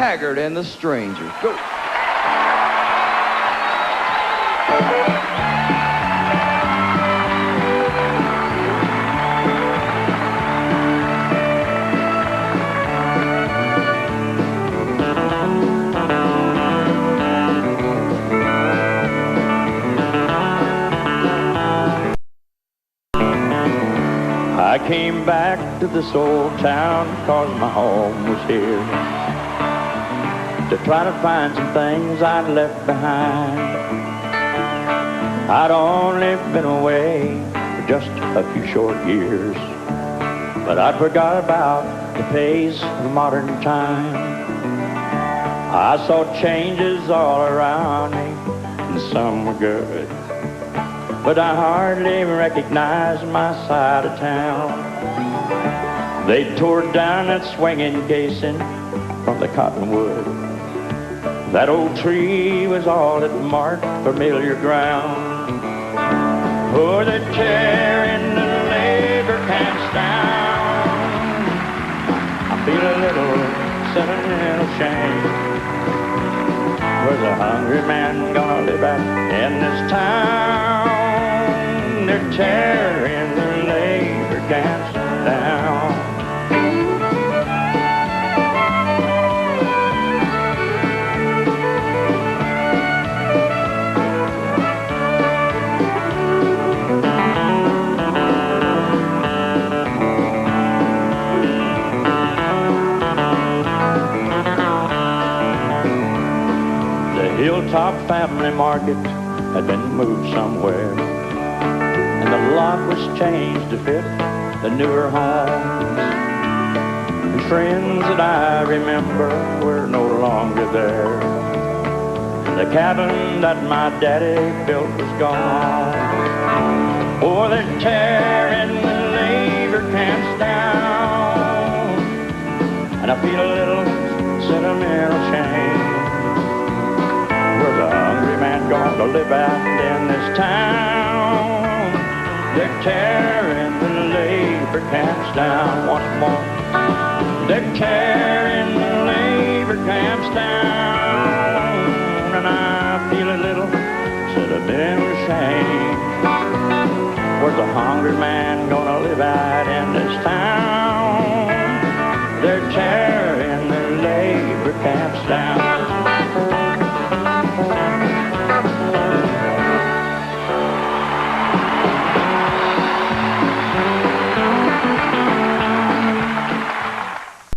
Haggard and the Strangers. Go. I came back to this old town 'cause my home was here, to try to find some things I'd left behind. I'd only been away for just a few short years, but I forgot about the pace of modern time. I saw changes all around me, and some were good, but I hardly recognized my side of town. They tore down that swinging casing from the cottonwood. That old tree was all that marked familiar ground. Oh, they're tearing the labor camps down. I feel a little sentimental shame. Where's a hungry man gonna live out in this town? They're tearing the labor camps down. The Hilltop Family Market had been moved somewhere, and the lot was changed to fit the newer homes. The friends that I remember were no longer there. The cabin that my daddy built was gone. Oh, they're tearing the labor camps down, and I feel a little sentimental shame. Where's a hungry man gonna live out in this town? They're tearing the labor camps down once more. They're tearing the labor camps down, and I feel a little sentimental shame. Where's a hungry man gonna live out in this town? They're tearing the labor camps down.